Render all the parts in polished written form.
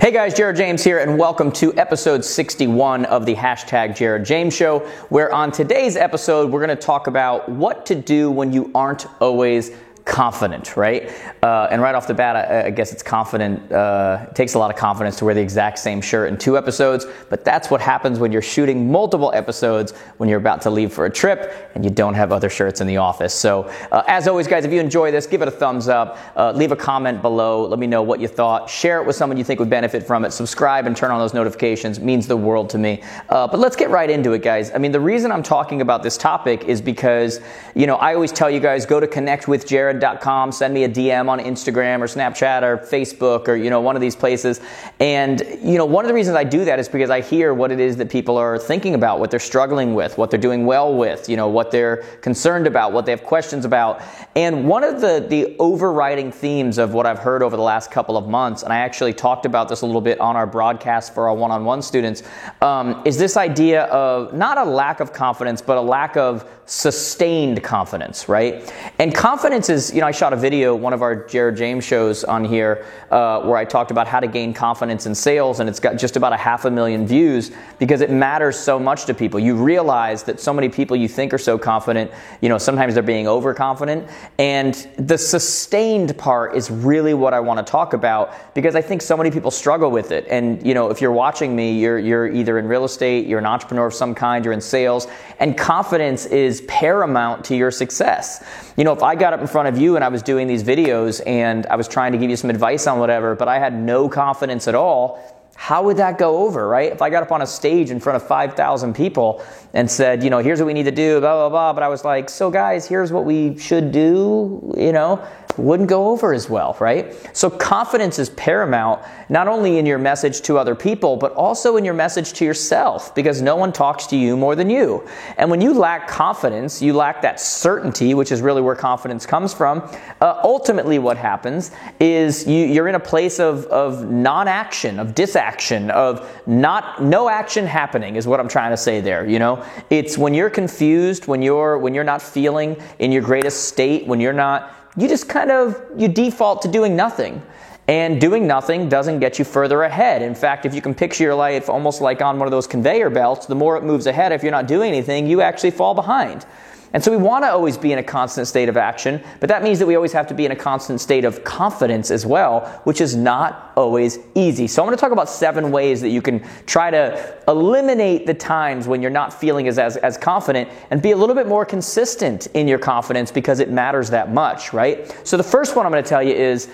Hey guys, Jared James here, and welcome to episode 61 of the Hashtag Jared James Show, where on today's episode, we're going to talk about what to do when you aren't always confident, right? And right off the bat, I guess it's confident. It takes a lot of confidence to wear the exact same shirt in 2 episodes, but that's what happens when you're shooting multiple episodes when you're about to leave for a trip and you don't have other shirts in the office. So as always, guys, if you enjoy this, give it a thumbs up, leave a comment below, let me know what you thought, share it with someone you think would benefit from it, subscribe and turn on those notifications. It means the world to me. But let's get right into it, guys. I mean, the reason I'm talking about this topic is because, you know, I always tell you guys, go to connectwithjared.com, send me a DM on Instagram or Snapchat or Facebook or, you know, one of these places. And, you know, one of the reasons I do that is because I hear what it is that people are thinking about, what they're struggling with, what they're doing well with, you know, what they're concerned about, what they have questions about. And one of the overriding themes of what I've heard over the last couple of months, and I actually talked about this a little bit on our broadcast for our one-on-one students, is this idea of not a lack of confidence, but a lack of sustained confidence, right? And confidence is, you know, I shot a video, one of our Jared James shows on here, where I talked about how to gain confidence in sales, and it's got just about 500,000 views because it matters so much to people. You realize that so many people you think are so confident, you know, sometimes they're being overconfident, and the sustained part is really what I want to talk about because I think so many people struggle with it. And, you know, if you're watching me, you're either in real estate, you're an entrepreneur of some kind, you're in sales, and confidence is paramount to your success. You know, if I got up in front of you and I was doing these videos and I was trying to give you some advice on whatever, but I had no confidence at all, how would that go over, right? If I got up on a stage in front of 5,000 people and said, you know, here's what we need to do, blah, blah, blah, but I was like, so guys, here's what we should do, you know, wouldn't go over as well, right? So confidence is paramount, not only in your message to other people, but also in your message to yourself, because no one talks to you more than you. And when you lack confidence, you lack that certainty, which is really where confidence comes from. Ultimately, what happens is you're in a place of non-action, of disaction, of no action happening is what I'm trying to say there, you know? It's when you're confused, when you're not feeling in your greatest state, when you're not, you just you default to doing nothing. And doing nothing doesn't get you further ahead. In fact, if you can picture your life almost like on one of those conveyor belts, the more it moves ahead, if you're not doing anything, you actually fall behind. And so we want to always be in a constant state of action, but that means that we always have to be in a constant state of confidence as well, which is not always easy. So I'm going to talk about 7 ways that you can try to eliminate the times when you're not feeling as confident and be a little bit more consistent in your confidence because it matters that much, right? So the first one I'm going to tell you is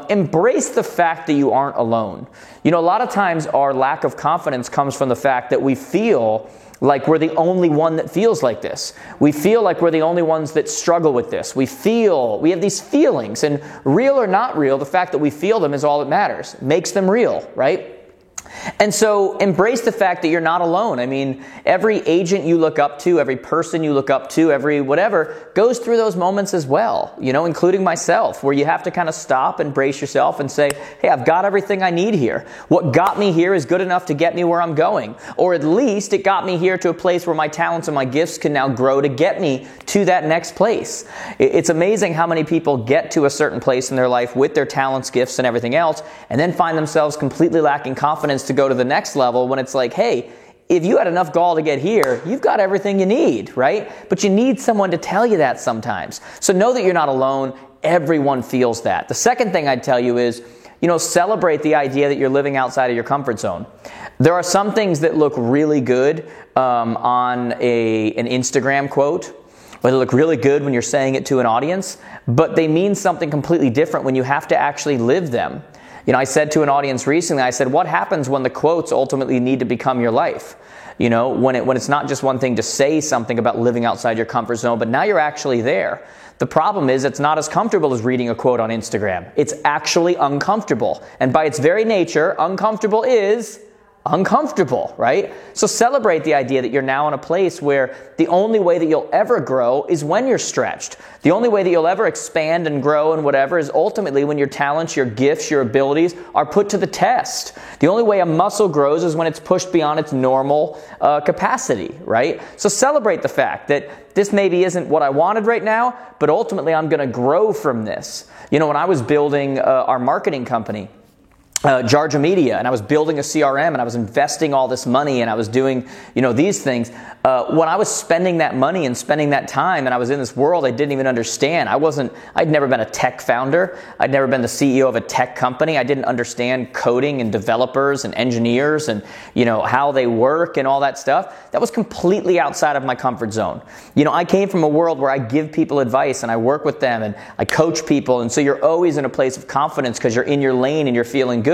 embrace the fact that you aren't alone. You know, a lot of times our lack of confidence comes from the fact that we feel like we're the only one that feels like this. We feel like we're the only ones that struggle with this. We have these feelings, and real or not real, the fact that we feel them is all that matters. It makes them real, right? And so embrace the fact that you're not alone. I mean, every agent you look up to, every person you look up to, every whatever, goes through those moments as well, you know, including myself, where you have to kind of stop and brace yourself and say, hey, I've got everything I need here. What got me here is good enough to get me where I'm going. Or at least it got me here to a place where my talents and my gifts can now grow to get me to that next place. It's amazing how many people get to a certain place in their life with their talents, gifts, and everything else, and then find themselves completely lacking confidence to go to the next level when it's like, hey, if you had enough gall to get here, you've got everything you need, right? But you need someone to tell you that sometimes. So know that you're not alone. Everyone feels that. The second thing I'd tell you is, you know, celebrate the idea that you're living outside of your comfort zone. There are some things that look really good on an Instagram quote, or they look really good when you're saying it to an audience, but they mean something completely different when you have to actually live them. You know, I said to an audience recently, I said, what happens when the quotes ultimately need to become your life? You know, when it's not just one thing to say something about living outside your comfort zone, but now you're actually there. The problem is it's not as comfortable as reading a quote on Instagram. It's actually uncomfortable. And by its very nature, uncomfortable is uncomfortable, right? So celebrate the idea that you're now in a place where the only way that you'll ever grow is when you're stretched. The only way that you'll ever expand and grow and whatever is ultimately when your talents, your gifts, your abilities are put to the test. The only way a muscle grows is when it's pushed beyond its normal capacity, right? So celebrate the fact that this maybe isn't what I wanted right now, but ultimately I'm going to grow from this. You know, when I was building our marketing company, Jarja Media, and I was building a CRM, and I was investing all this money, and I was doing, these things. When I was spending that money and spending that time, and I was in this world I didn't even understand. I'd never been a tech founder. I'd never been the CEO of a tech company. I didn't understand coding and developers and engineers and, how they work and all that stuff. That was completely outside of my comfort zone. I came from a world where I give people advice and I work with them and I coach people. And so you're always in a place of confidence because you're in your lane and you're feeling good.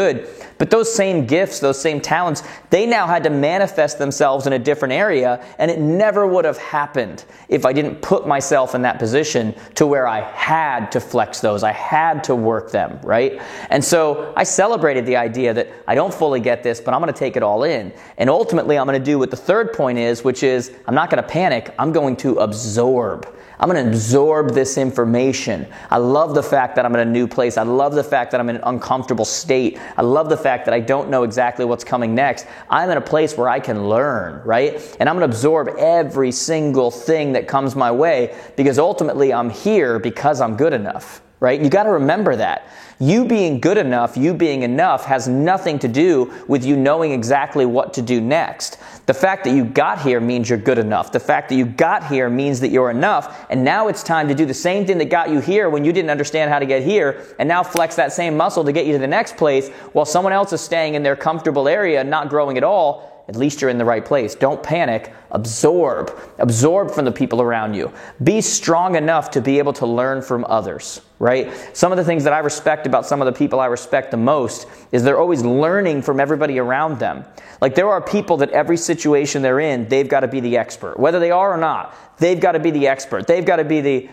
But those same gifts, those same talents, they now had to manifest themselves in a different area, and it never would have happened if I didn't put myself in that position to where I had to flex those. I had to work them, right? And so I celebrated the idea that I don't fully get this, but I'm going to take it all in. And ultimately, I'm going to do what the third point is, which is I'm not going to panic. I'm going to absorb. I'm going to absorb this information. I love the fact that I'm in a new place. I love the fact that I'm in an uncomfortable state. I love the fact that I don't know exactly what's coming next. I'm in a place where I can learn, right? And I'm going to absorb every single thing that comes my way because ultimately I'm here because I'm good enough, right? You got to remember that. You being good enough, you being enough has nothing to do with you knowing exactly what to do next. The fact that you got here means you're good enough. The fact that you got here means that you're enough. And now it's time to do the same thing that got you here when you didn't understand how to get here, and now flex that same muscle to get you to the next place while someone else is staying in their comfortable area and not growing at all. At least you're in the right place. Don't panic. Absorb. Absorb from the people around you. Be strong enough to be able to learn from others, right? Some of the things that I respect about some of the people I respect the most is they're always learning from everybody around them. Like there are people that every situation they're in, they've got to be the expert. Whether they are or not, they've got to be the expert. They've got to be the...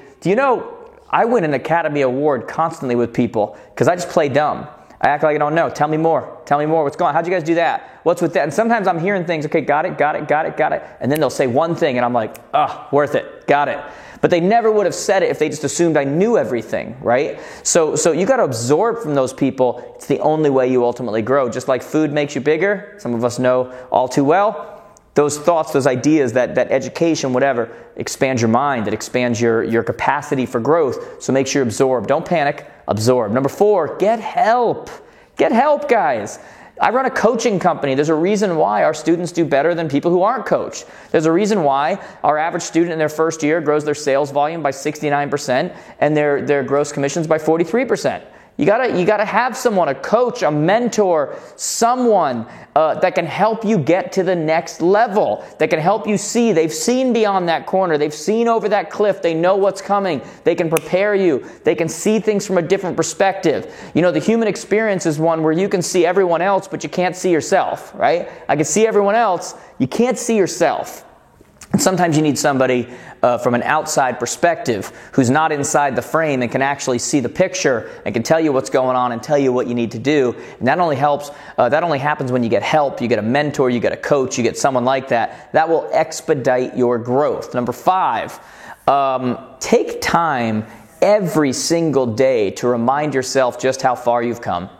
I win an Academy Award constantly with people because I just play dumb. I act like I don't know. Tell me more. Tell me more. What's going on? How'd you guys do that? What's with that? And sometimes I'm hearing things, okay, got it. And then they'll say one thing and I'm like, worth it. Got it. But they never would have said it if they just assumed I knew everything, right? So you got to absorb from those people. It's the only way you ultimately grow. Just like food makes you bigger, some of us know all too well. Those thoughts, those ideas, that education, whatever, expands your mind. It expands your capacity for growth. So make sure you absorb. Don't panic. Absorb. Number 4, get help. Get help, guys. I run a coaching company. There's a reason why our students do better than people who aren't coached. There's a reason why our average student in their first year grows their sales volume by 69% and their gross commissions by 43%. You gotta have someone, a coach, a mentor, someone that can help you get to the next level, that can help you see. They've seen beyond that corner. They've seen over that cliff. They know what's coming. They can prepare you. They can see things from a different perspective. The human experience is one where you can see everyone else, but you can't see yourself, right? I can see everyone else. You can't see yourself. And sometimes you need somebody from an outside perspective who's not inside the frame and can actually see the picture and can tell you what's going on and tell you what you need to do. And that only happens when you get help, you get a mentor, you get a coach, you get someone like that. That will expedite your growth. Number 5, take time every single day to remind yourself just how far you've come.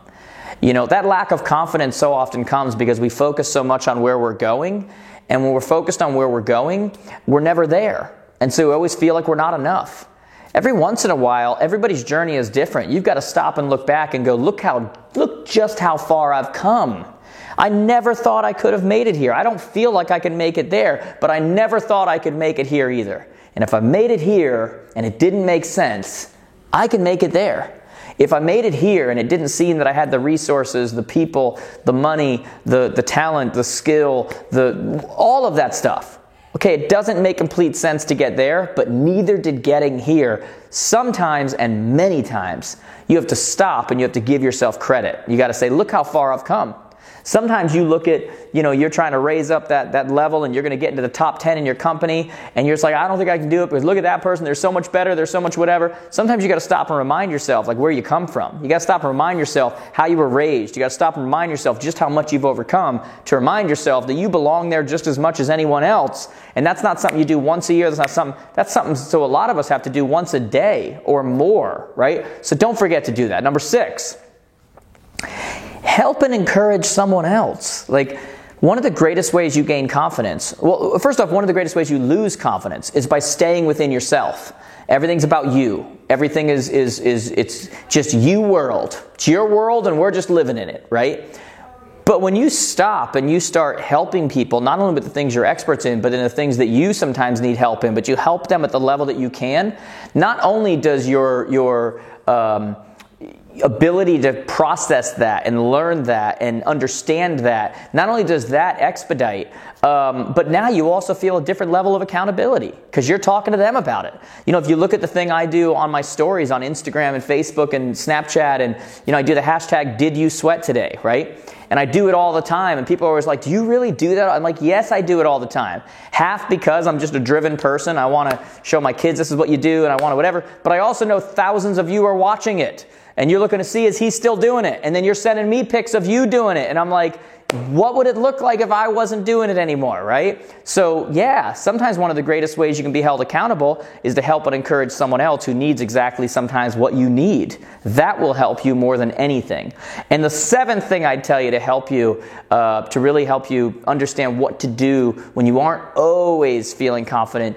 That lack of confidence so often comes because we focus so much on where we're going. And when we're focused on where we're going, we're never there. And so we always feel like we're not enough. Every once in a while, everybody's journey is different. You've got to stop and look back and go, look just how far I've come. I never thought I could have made it here. I don't feel like I can make it there, but I never thought I could make it here either. And if I made it here and it didn't make sense, I can make it there. If I made it here and it didn't seem that I had the resources, the people, the money, the talent, the skill, all of that stuff. Okay, it doesn't make complete sense to get there, but neither did getting here. Sometimes and many times, you have to stop and you have to give yourself credit. You got to say, look how far I've come. Sometimes you look at, you're trying to raise up that level and you're going to get into the top 10 in your company and you're just like, I don't think I can do it because look at that person. They're so much better. They're so much whatever. Sometimes you got to stop and remind yourself like where you come from. You got to stop and remind yourself how you were raised. You got to stop and remind yourself just how much you've overcome to remind yourself that you belong there just as much as anyone else. And that's not something you do once a year. That's something so a lot of us have to do once a day or more, right? So don't forget to do that. Number 6. Help and encourage someone else. Like, one of the greatest ways you gain confidence, well, first off, one of the greatest ways you lose confidence is by staying within yourself Everything's about you. Everything is it's just you world. It's your world and we're just living in it, right? But when you stop and you start helping people, not only with the things you're experts in, but in the things that you sometimes need help in, but you help them at the level that you can, not only does your ability to process that and learn that and understand that, not only does that expedite, but now you also feel a different level of accountability because you're talking to them about it. You know, if you look at the thing I do on my stories on Instagram and Facebook and Snapchat, and you know, I do the hashtag Did You Sweat Today, right? And I do it all the time, and people are always like, do you really do that? I'm like, yes, I do it all the time. Half because I'm just a driven person. I want to show my kids this is what you do, and I want to whatever. But I also know thousands of you are watching it. And you're looking to see, is he still doing it? And then you're sending me pics of you doing it. And I'm like, what would it look like if I wasn't doing it anymore, right? So yeah, sometimes one of the greatest ways you can be held accountable is to help and encourage someone else who needs exactly sometimes what you need. That will help you more than anything. And the seventh thing I'd tell you to help you, to really help you understand what to do when you aren't always feeling confident,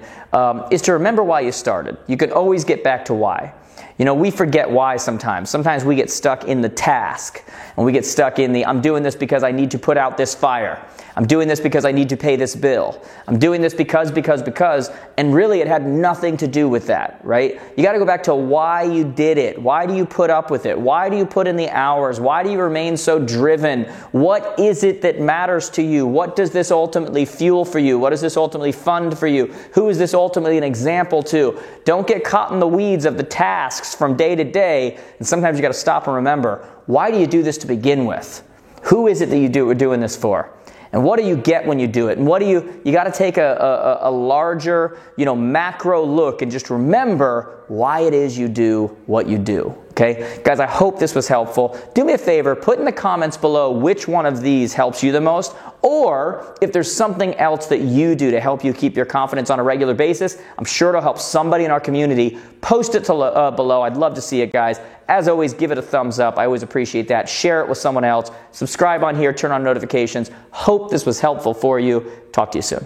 is to remember why you started. You can always get back to why. You know, we forget why sometimes. Sometimes we get stuck in the task, and we get stuck in the, I'm doing this because I need to put out this fire. I'm doing this because I need to pay this bill. I'm doing this because, and really it had nothing to do with that, right? You got to go back to why you did it. Why do you put up with it? Why do you put in the hours? Why do you remain so driven? What is it that matters to you? What does this ultimately fuel for you? What does this ultimately fund for you? Who is this ultimately an example to? Don't get caught in the weeds of the tasks from day to day, and sometimes you got to stop and remember, why do you do this to begin with? Who is it that you're doing this for? And what do you get when you do it? And what do you got to take a larger, macro look and just remember why it is you do what you do. Okay? Guys, I hope this was helpful. Do me a favor, put in the comments below which one of these helps you the most, or if there's something else that you do to help you keep your confidence on a regular basis. I'm sure it'll help somebody in our community. Post it below. I'd love to see it, guys. As always, give it a thumbs up. I always appreciate that. Share it with someone else. Subscribe on here. Turn on notifications. Hope this was helpful for you. Talk to you soon.